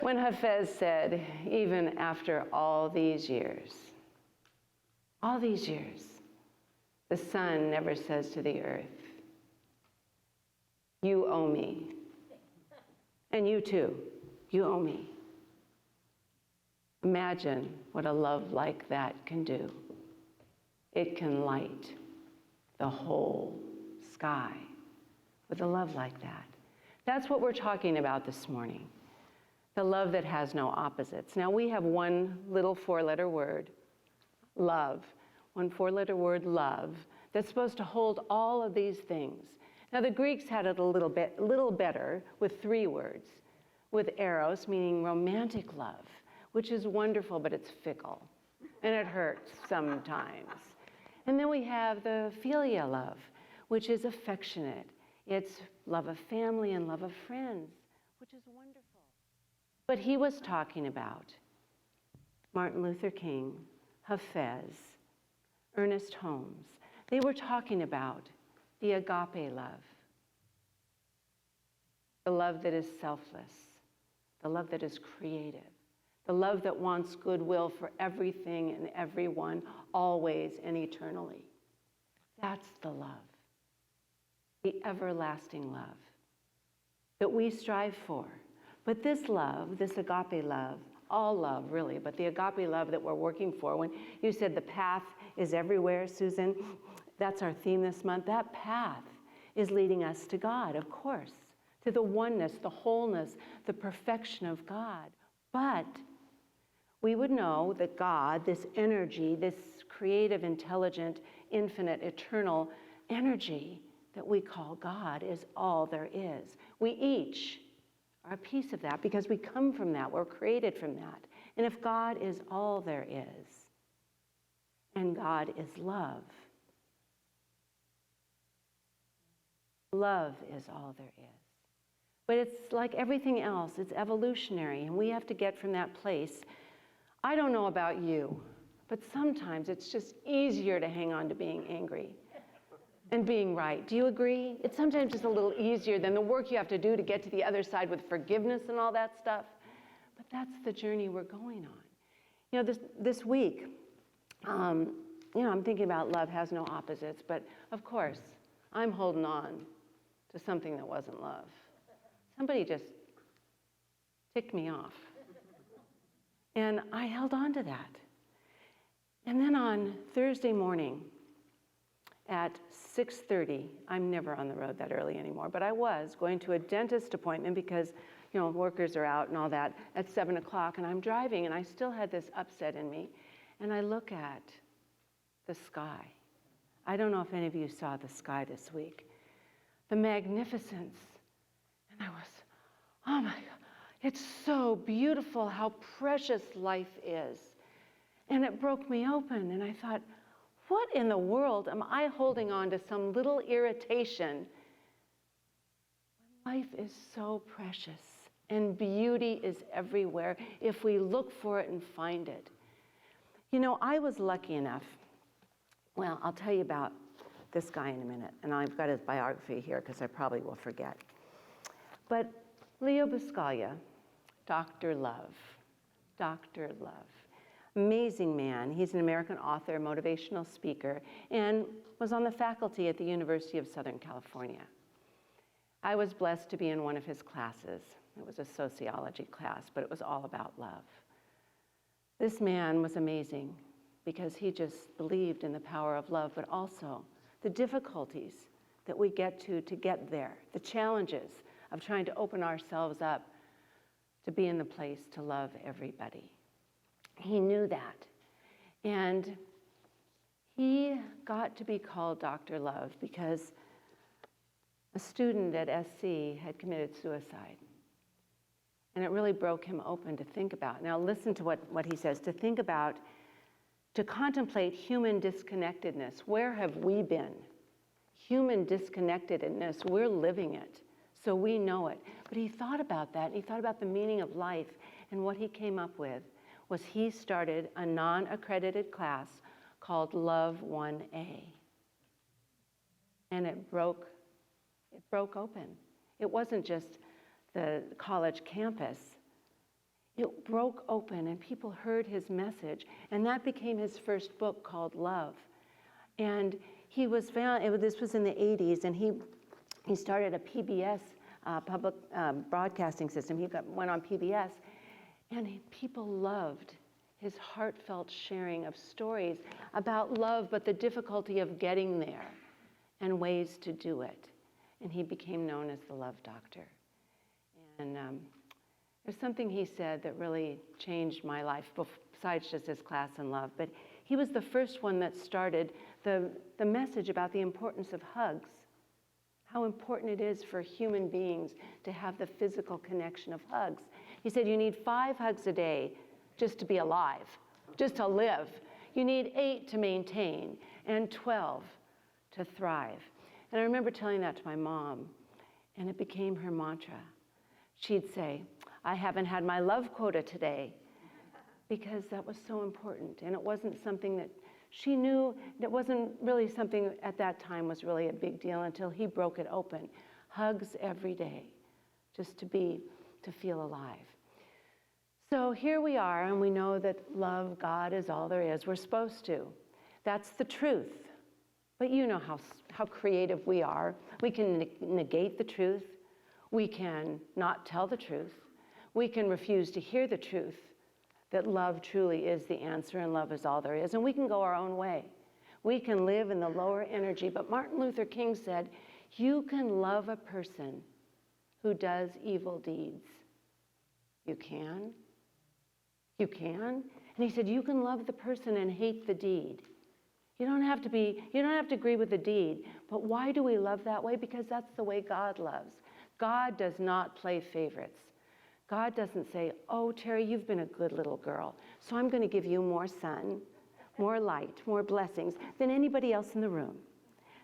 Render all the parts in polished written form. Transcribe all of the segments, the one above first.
When Hafez said, even after all these years, the sun never says to the earth, you owe me. And you too, you owe me. Imagine what a love like that can do. It can light the whole sky with a love like that. That's what we're talking about this morning. The love that has no opposites. Now we have one little four-letter word, love. One four-letter word, love, that's supposed to hold all of these things. Now the Greeks had it a little better with three words, with eros, meaning romantic love, which is wonderful, but it's fickle, and it hurts sometimes. And then we have the philia love, which is affectionate. It's love of family and love of friends, which is wonderful. But he was talking about Martin Luther King, Hafez, Ernest Holmes. They were talking about the agape love, the love that is selfless, the love that is creative, the love that wants goodwill for everything and everyone, always and eternally. That's the love, the everlasting love that we strive for. But this love, this agape love, all love really, but the agape love that we're working for, when you said the path is everywhere, Susan, that's our theme this month. That path is leading us to God, of course, to the oneness, the wholeness, the perfection of God. But we would know that God, this energy, this creative, intelligent, infinite, eternal energy that we call God is all there is. We each are a piece of that because we come from that. We're created from that. And if God is all there is, and God is love, love is all there is. But it's like everything else, it's evolutionary, and we have to get from that place. I don't know about you, but sometimes it's just easier to hang on to being angry and being right. Do you agree? It's sometimes just a little easier than the work you have to do to get to the other side with forgiveness and all that stuff. But that's the journey we're going on. You know, this week, I'm thinking about love has no opposites, but of course, I'm holding on to something that wasn't love. Somebody just ticked me off. And I held on to that. And then on Thursday morning at 6:30, I'm never on the road that early anymore, but I was going to a dentist appointment because, workers are out and all that at 7 o'clock, and I'm driving and I still had this upset in me. And I look at the sky. I don't know if any of you saw the sky this week. The magnificence. And I was, oh my God, it's so beautiful how precious life is. And it broke me open, and I thought, what in the world am I holding on to some little irritation when life is so precious and beauty is everywhere if we look for it and find it? I was lucky enough. Well, I'll tell you about this guy in a minute, and I've got his biography here because I probably will forget. But Leo Buscaglia, Dr. Love, amazing man. He's an American author, motivational speaker, and was on the faculty at the University of Southern California. I was blessed to be in one of his classes. It was a sociology class, but it was all about love. This man was amazing because he just believed in the power of love, but also the difficulties that we get to get there, the challenges of trying to open ourselves up to be in the place to love everybody. He knew that. And he got to be called Dr. Love because a student at SC had committed suicide. And it really broke him open to think about. Now listen to what he says, to contemplate human disconnectedness. Where have we been? Human disconnectedness, we're living it, so we know it. But he thought about that, and he thought about the meaning of life, and what he came up with was he started a non-accredited class called Love 1A. And it broke open. It wasn't just the college campus. it broke open and people heard his message. And that became his first book called Love. And he was found, this was in the 80s, and he started a PBS, public broadcasting system. He went on PBS, and people loved his heartfelt sharing of stories about love, but the difficulty of getting there and ways to do it. And he became known as the Love Doctor. And there's something he said that really changed my life, besides just his class in love. But he was the first one that started the message about the importance of hugs, how important it is for human beings to have the physical connection of hugs. He said you need 5 hugs a day just to be alive, just to live. You need 8 to maintain, and 12 to thrive. And I remember telling that to my mom, and it became her mantra. She'd say, I haven't had my love quota today, because that was so important. And it wasn't something that she knew, that wasn't really something at that time was really a big deal until he broke it open. Hugs every day, just to feel alive. So here we are, and we know that love God is all there is. We're supposed to. That's the truth. But you know how creative we are. We can negate the truth. We can not tell the truth. We can refuse to hear the truth, that love truly is the answer and love is all there is. And we can go our own way. We can live in the lower energy. But Martin Luther King said, you can love a person who does evil deeds. You can. You can. And he said, you can love the person and hate the deed. You don't have to agree with the deed. But why do we love that way? Because that's the way God loves. God does not play favorites. God doesn't say, oh, Terry, you've been a good little girl, so I'm going to give you more sun, more light, more blessings than anybody else in the room.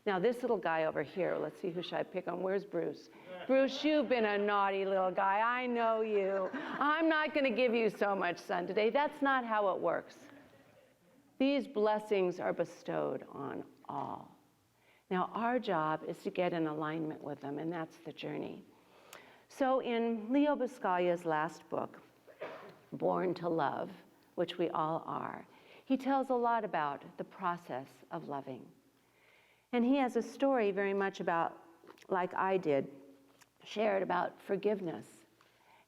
Now, this little guy over here, let's see, who should I pick on? Where's Bruce? Bruce, you've been a naughty little guy. I know you. I'm not going to give you so much sun today. That's not how it works. These blessings are bestowed on all. Now, our job is to get in alignment with them, and that's the journey. So in Leo Buscaglia's last book, Born to Love, which we all are, he tells a lot about the process of loving. And he has a story very much about, like I did, shared about forgiveness.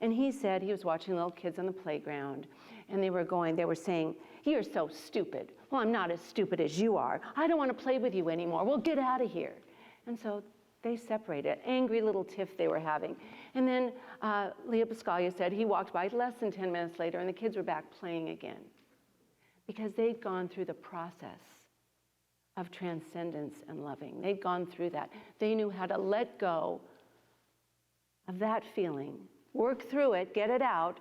And he said he was watching little kids on the playground, and they were saying, you're so stupid. Well, I'm not as stupid as you are. I don't want to play with you anymore. Well, get out of here. And so they separated, angry little tiff they were having. And then Leo Buscaglia said he walked by less than 10 minutes later, and the kids were back playing again, because they'd gone through the process of transcendence and loving. They'd gone through that. They knew how to let go of that feeling, work through it, get it out,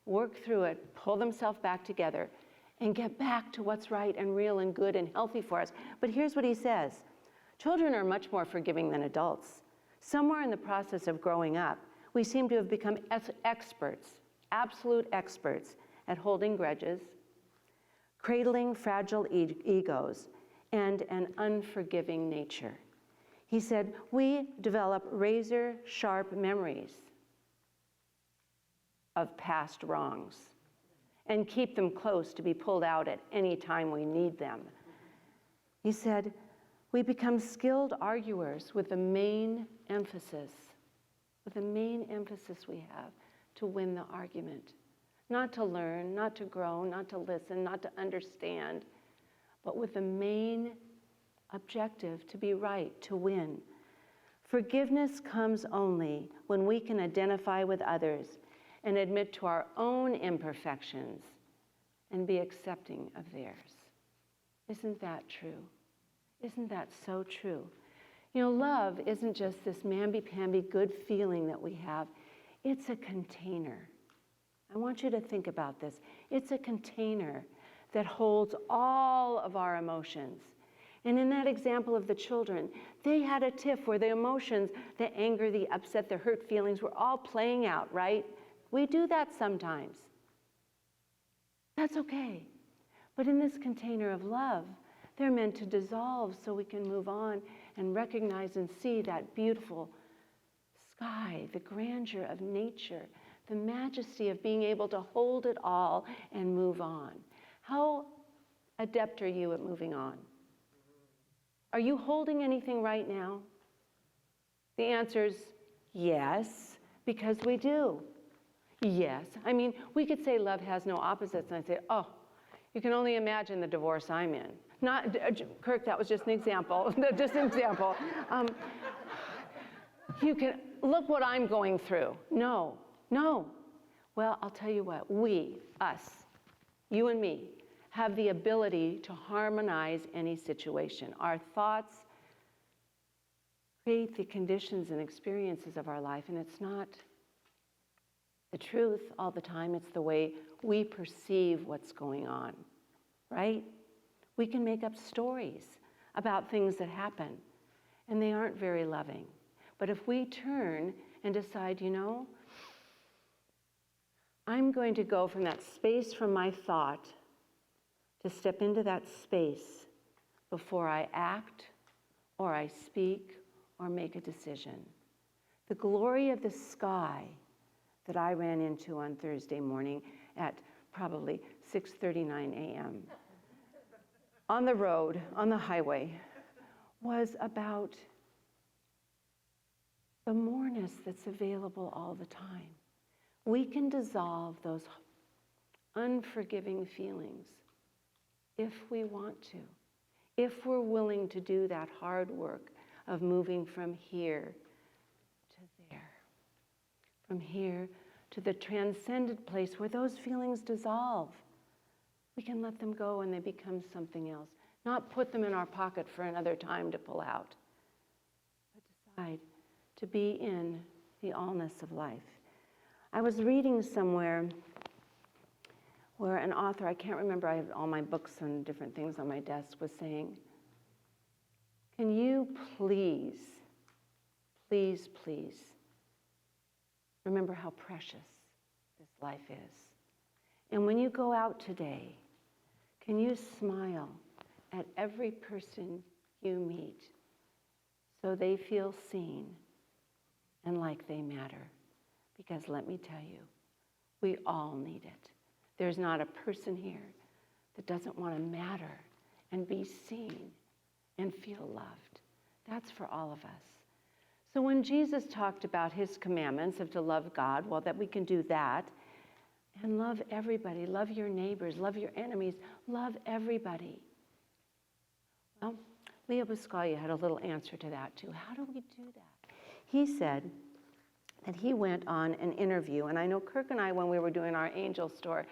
work through it, pull themselves back together, and get back to what's right and real and good and healthy for us. But here's what he says. Children are much more forgiving than adults. Somewhere in the process of growing up, we seem to have become experts, absolute experts, at holding grudges, cradling fragile egos, and an unforgiving nature. He said, we develop razor-sharp memories of past wrongs and keep them close to be pulled out at any time we need them. He said, we become skilled arguers with the main emphasis we have to win the argument. Not to learn, not to grow, not to listen, not to understand, but with the main objective to be right, to win. Forgiveness comes only when we can identify with others and admit to our own imperfections and be accepting of theirs. Isn't that true? Isn't that so true? You know, love isn't just this mamby-pamby good feeling that we have. It's a container. I want you to think about this. It's a container that holds all of our emotions. And in that example of the children, they had a tiff where the emotions, the anger, the upset, the hurt feelings were all playing out, right? We do that sometimes. That's okay. But in this container of love, they're meant to dissolve so we can move on and recognize and see that beautiful sky, the grandeur of nature, the majesty of being able to hold it all and move on. How adept are you at moving on? Are you holding anything right now? The answer is yes, because we do. Yes. I mean, we could say love has no opposites, and I'd say, oh, you can only imagine the divorce I'm in. Not, Kirk, that was just an example, just an example. You can, look what I'm going through. No. Well, I'll tell you what, we, us, you and me, have the ability to harmonize any situation. Our thoughts create the conditions and experiences of our life, and it's not the truth all the time, it's the way we perceive what's going on, right? We can make up stories about things that happen, and they aren't very loving. But if we turn and decide, you know, I'm going to go from that space from my thought to step into that space before I act or I speak or make a decision. The glory of the sky that I ran into on Thursday morning at probably 6:39 a.m. on the road, on the highway, was about the moreness that's available all the time. We can dissolve those unforgiving feelings if we want to, if we're willing to do that hard work of moving from here to there, from here to the transcendent place where those feelings dissolve. We can let them go and they become something else, not put them in our pocket for another time to pull out, but decide to be in the allness of life. I was reading somewhere where an author, I can't remember, I have all my books and different things on my desk, was saying, can you please remember how precious this life is? And when you go out today, can you smile at every person you meet so they feel seen and like they matter? Because let me tell you, we all need it. There's not a person here that doesn't want to matter and be seen and feel loved. That's for all of us. So when Jesus talked about his commandments of to love God, well, that we can do that, and love everybody, love your neighbors, love your enemies, love everybody. Well, Leo Buscaglia had a little answer to that too. How do we do that? He said that he went on an interview, and I know Kirk and I, when we were doing our angel store,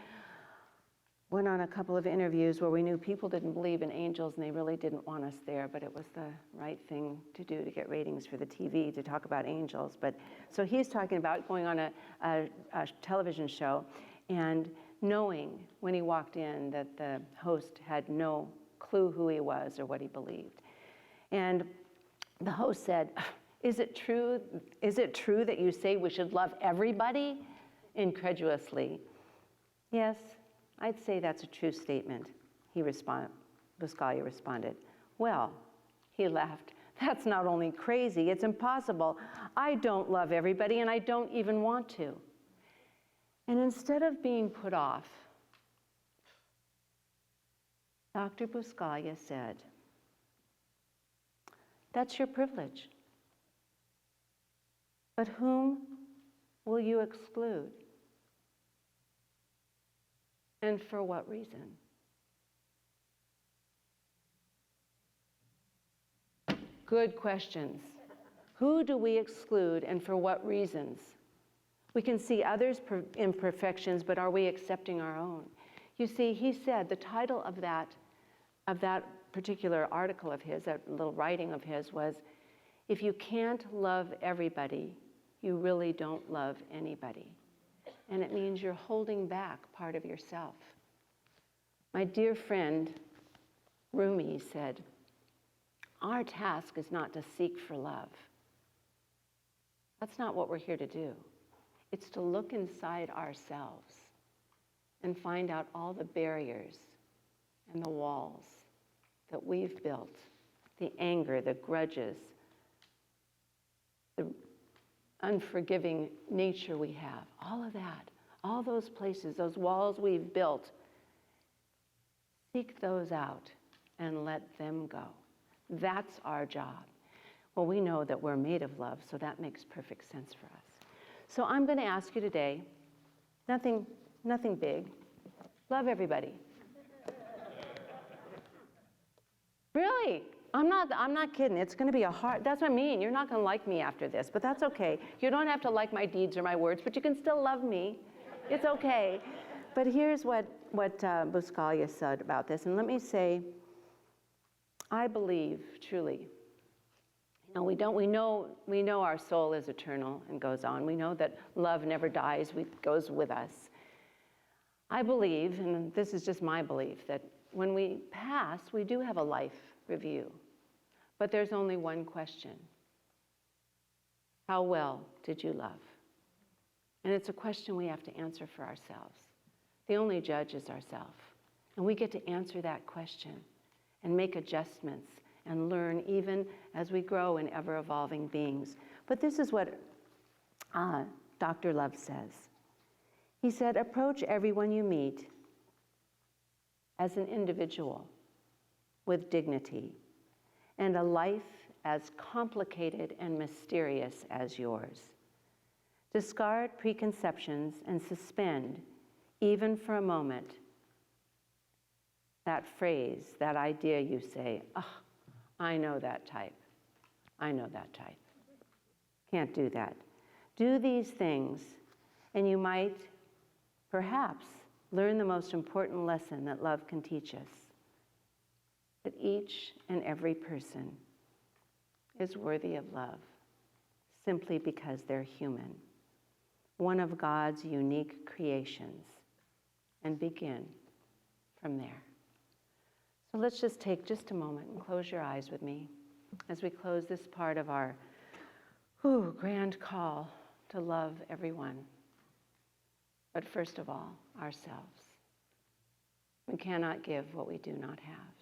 went on a couple of interviews where we knew people didn't believe in angels and they really didn't want us there, but it was the right thing to do to get ratings for the TV to talk about angels. But so he's talking about going on a television show and knowing when he walked in that the host had no clue who he was or what he believed. And the host said, Is it true that you say we should love everybody? Incredulously. Yes, I'd say that's a true statement, Buscaglia responded. Well, he laughed, that's not only crazy, it's impossible. I don't love everybody and I don't even want to. And instead of being put off, Dr. Buscaglia said, that's your privilege. But whom will you exclude? And for what reason? Good questions. Who do we exclude and for what reasons? We can see others' imperfections, but are we accepting our own? You see, he said the title of that particular article of his, that little writing of his, was, if you can't love everybody, you really don't love anybody. And it means you're holding back part of yourself. My dear friend Rumi said, our task is not to seek for love. That's not what we're here to do. It's to look inside ourselves and find out all the barriers and the walls that we've built, the anger, the grudges, the unforgiving nature we have, all of that, all those places, those walls we've built, seek those out and let them go. That's our job. Well, we know that we're made of love, so that makes perfect sense for us. So I'm going to ask you today, nothing big, love everybody. Really? I'm not kidding. It's going to be a hard, that's what I mean. You're not going to like me after this, but that's okay. You don't have to like my deeds or my words, but you can still love me. It's okay. But here's what Buscaglia said about this. And let me say, I believe truly, we know our soul is eternal and goes on. We know that love never dies, it goes with us. I believe, and this is just my belief, that when we pass, we do have a life review. But there's only one question. How well did you love? And it's a question we have to answer for ourselves. The only judge is ourselves. And we get to answer that question and make adjustments and learn even as we grow in ever-evolving beings. But this is what Dr. Love says. He said, approach everyone you meet as an individual with dignity and a life as complicated and mysterious as yours. Discard preconceptions and suspend, even for a moment, that phrase, that idea you say, oh, I know that type. I know that type. Can't do that. Do these things, and you might, perhaps, learn the most important lesson that love can teach us. That each and every person is worthy of love, simply because they're human. One of God's unique creations. And begin from there. So let's just take just a moment and close your eyes with me as we close this part of our grand call to love everyone. But first of all, ourselves. We cannot give what we do not have.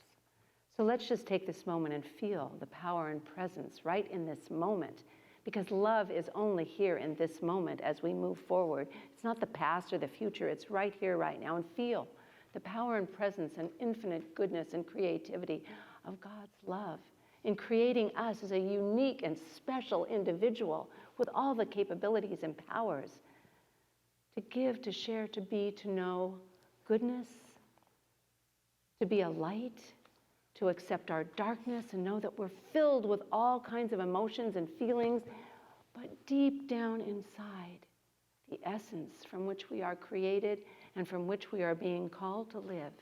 So let's just take this moment and feel the power and presence right in this moment, because love is only here in this moment as we move forward. It's not the past or the future. It's right here, right now. And feel the power and presence and infinite goodness and creativity of God's love in creating us as a unique and special individual with all the capabilities and powers to give, to share, to be, to know goodness, to be a light, to accept our darkness and know that we're filled with all kinds of emotions and feelings, but deep down inside, the essence from which we are created and from which we are being called to live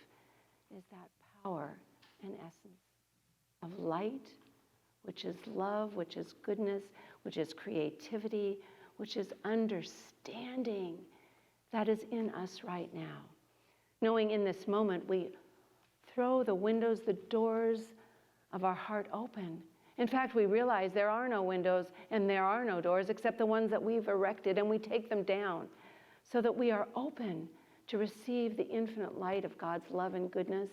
is that power and essence of light, which is love, which is goodness, which is creativity, which is understanding that is in us right now. Knowing in this moment we throw the windows, the doors of our heart open. In fact, we realize there are no windows and there are no doors except the ones that we've erected, and we take them down so that we are open to receive the infinite light of God's love and goodness.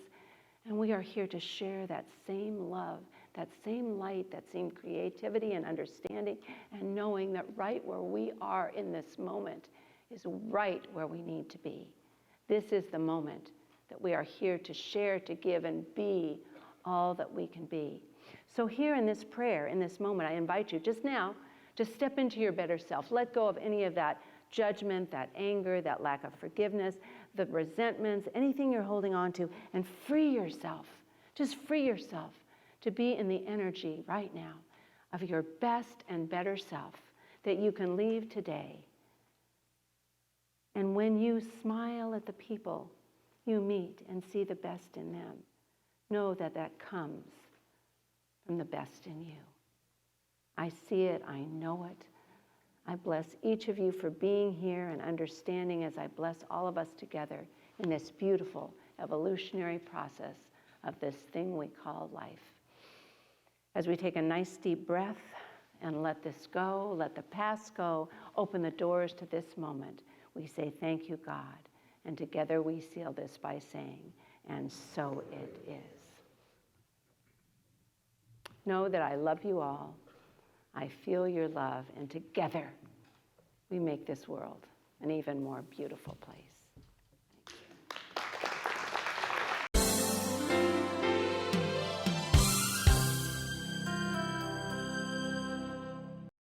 And we are here to share that same love, that same light, that same creativity and understanding, and knowing that right where we are in this moment is right where we need to be. This is the moment that we are here to share, to give, and be all that we can be. So here in this prayer, in this moment, I invite you just now to step into your better self. Let go of any of that judgment, that anger, that lack of forgiveness, the resentments, anything you're holding on to, and free yourself. Just free yourself to be in the energy right now of your best and better self that you can leave today. And when you smile at the people you meet and see the best in them, know that that comes from the best in you. I see it, I know it. I bless each of you for being here and understanding as I bless all of us together in this beautiful evolutionary process of this thing we call life. As we take a nice deep breath and let this go, let the past go, open the doors to this moment, we say, thank you, God. And together we seal this by saying, and so it is. Know that I love you all. I feel your love, and together we make this world an even more beautiful place.